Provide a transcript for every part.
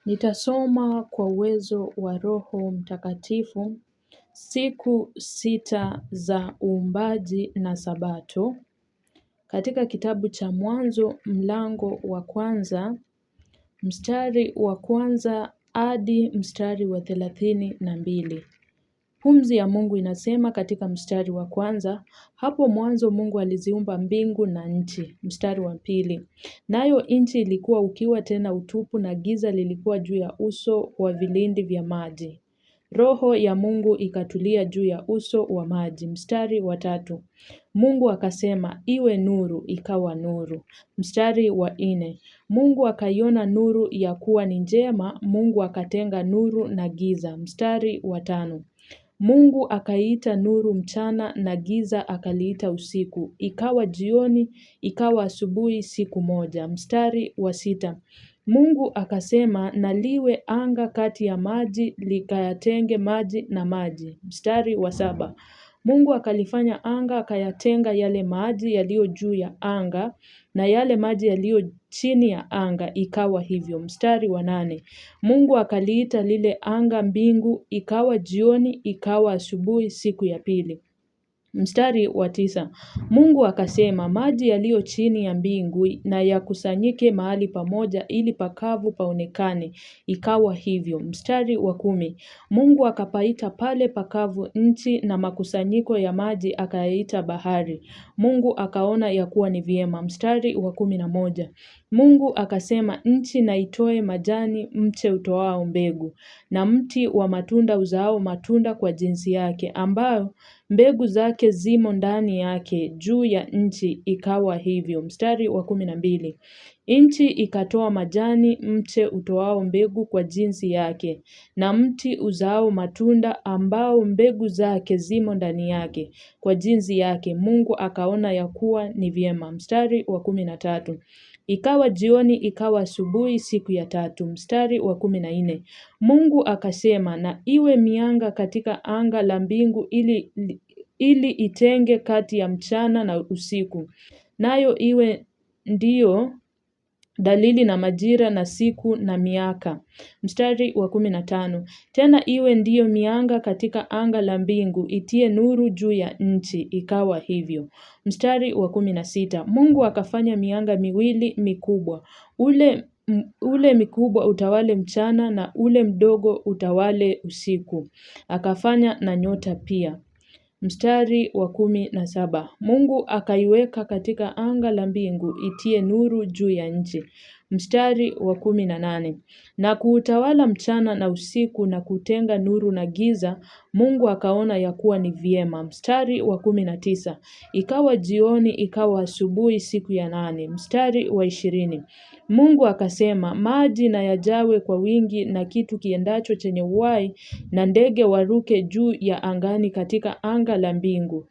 Nitasoma kwa uwezo wa Roho Mtakatifu siku 6 za uumbaji na Sabato katika kitabu cha Mwanzo mlango wa kwanza mstari wa kwanza hadi mstari wa 32. Pumzi ya Mungu inasema katika mstari wa kwanza, hapo mwanzo Mungu aliziumba mbingu na nchi. Mstari wa pili, nayo nchi ilikuwa ukiwa tena utupu na giza lilikuwa juu ya uso wa vilindi vya maji. Roho ya Mungu ikatulia juu ya uso wa maji. Mstari wa tatu, Mungu akasema, iwe nuru, ikawa nuru. Mstari wa nne, Mungu akaiona nuru ya kuwa ni njema, Mungu akatenga nuru na giza. Mstari wa tano, Mungu akaiita nuru mchana na giza akaliita usiku. Ikawa jioni, ikawa asubuhi siku moja. Mstari wa sita, Mungu akasema na liwe anga kati ya maji, likayatenge maji na maji. Mstari wa saba, Mungu akalifanya anga akayatenga yale maji yaliyo juu ya anga na yale maji yaliyo chini ya anga, ikawa hivyo. Mstari wa nane, Mungu akaliita lile anga mbingu, ikawa jioni, ikawa asubuhi siku ya pili. Mstari wa tisa, Mungu akasema maji yaliyo chini ya mbingu na yakusanyike mahali pamoja ili pakavu paonekane, ikawa hivyo. Mstari wa kumi, Mungu akapaita pale pakavu nchi na makusanyiko ya maji akayaita bahari. Mungu akaona ya kuwa ni vyema. Mstari wa 11, Mungu akasema nchi na itoe majani, mche utoao mbegu, na mti wa matunda uzaao matunda kwa jinsi yake, ambayo mbegu zake zimo ndani yake juu ya nchi, ikawa hivyo. Mstari wa 12, nchi ikatoa majani, mche utoao mbegu kwa jinsi yake, na mti uzaao matunda ambao mbegu zake zimo ndani yake kwa jinsi yake. Mungu akaona ya kuwa ni vyema. Mstari wa 13, ikawa jioni, ikawa asubuhi siku ya tatu. Mstari wa 14, Mungu akasema na iwe mianga katika anga la mbingu ili itenge kati ya mchana na usiku, nayo iwe ndiyo dalili na majira na siku na miaka. Mstari wa 15, tena iwe ndiyo mianga katika anga la mbingu itie nuru juu ya nchi, ikawa hivyo. Mstari wa 16, Mungu akafanya mianga miwili mikubwa, ule mikubwa utawale mchana na ule mdogo utawale usiku. Akafanya na nyota pia. Mstari wa 17, Mungu akaiweka katika anga la mbingu itie nuru juu ya nchi. Mstari wa 18, na kuutawala mchana na usiku na kutenga nuru na giza, Mungu akaona ya kuwa ni vyema. Mstari wa 19, ikawa jioni, ikawa asubuhi siku ya 8. Mstari wa 20, Mungu akasema maji na yajawe kwa wingi na kitu kiendacho chenye uhai na ndege waruke juu ya angani katika anga la mbingu.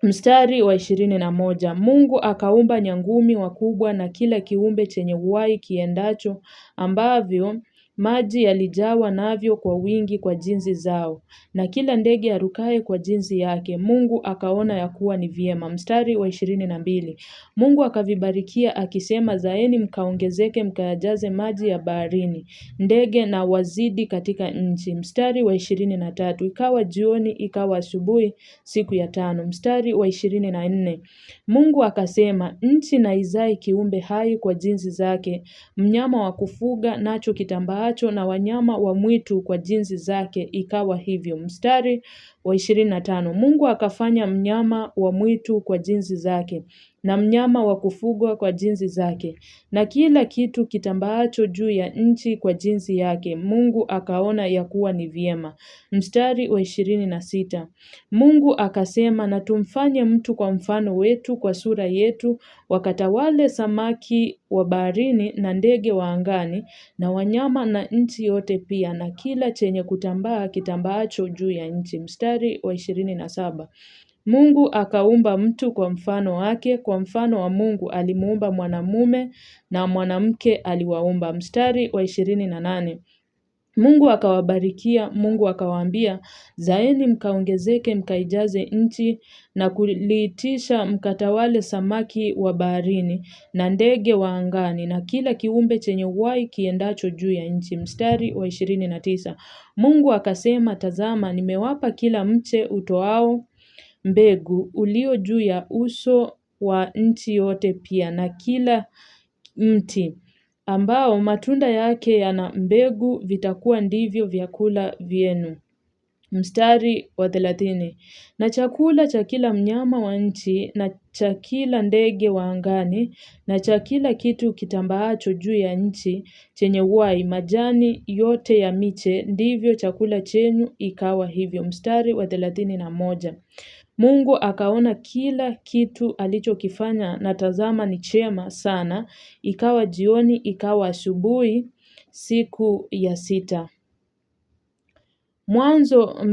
Mstari wa 21, Mungu akaumba nyangumi wakubwa na kila kiumbe chenye uhai kiendacho ambavyo maji yalijawa navyo kwa wingi kwa jinsi zao, na kila ndege arukaye kwa jinsi yake. Mungu akaona ya kuwa ni vyema. Mstari wa 22, Mungu akavibarikia akisema, zaeni mkaongezeke mkayajaze maji ya baharini, ndege na wazidi katika nchi. Mstari wa 23, ikawa jioni, ikawa asubuhi siku ya 5. Mstari wa 24, Mungu akasema nchi na izae kiumbe hai kwa jinsi zake, mnyama wa kufuga nacho kitambaacho na wanyama wa mwitu kwa jinsi zake, ikawa hivyo. Mstari wa 25, Mungu akafanya mnyama wa mwitu kwa jinsi zake na mnyama wa kufugwa kwa jinsi zake na kila kitu kitambaacho juu ya nchi kwa jinsi yake. Mungu akaona ya kuwa ni vyema. Mstari wa 26, Mungu akasema na tumfanye mtu kwa mfano wetu, kwa sura yetu, wakatawale samaki wa baharini na ndege wa angani na wanyama na nchi yote pia na kila chenye kutambaa kitambaacho juu ya nchi. Mstari wa 27, Mungu akaumba mtu kwa mfano wake, kwa mfano wa Mungu alimuumba mwanamume na mwanamke aliwaumba. Mstari wa 28, Mungu akawabarikia, Mungu akawaambia, zaeni mkaongezeke mkaijaze nchi na kuliitisha mkatawale samaki wa baharini na ndege wa angani na kila kiumbe chenye uhai kiendacho juu ya nchi. Mstari wa 29. Mungu akasema, tazama, nimewapa kila mche utoao mbegu ulio juu ya uso wa nchi yote pia na kila mti ambao matunda yake yana mbegu vitakuwa ndivyo vyakula vyenu. Mstari wa 30. Na chakula cha kila mnyama wa nchi na cha kila ndege wa angani na cha kila kitu kitambaacho juu ya nchi chenye uhai, majani yote ya miche, ndivyo chakula chenu. Ikawa hivyo. Mstari wa 31. Mungu akaona kila kitu alichokifanya na tazama ni chema sana. Ikawa jioni, ikawa asubuhi, siku ya 6. Mwanzo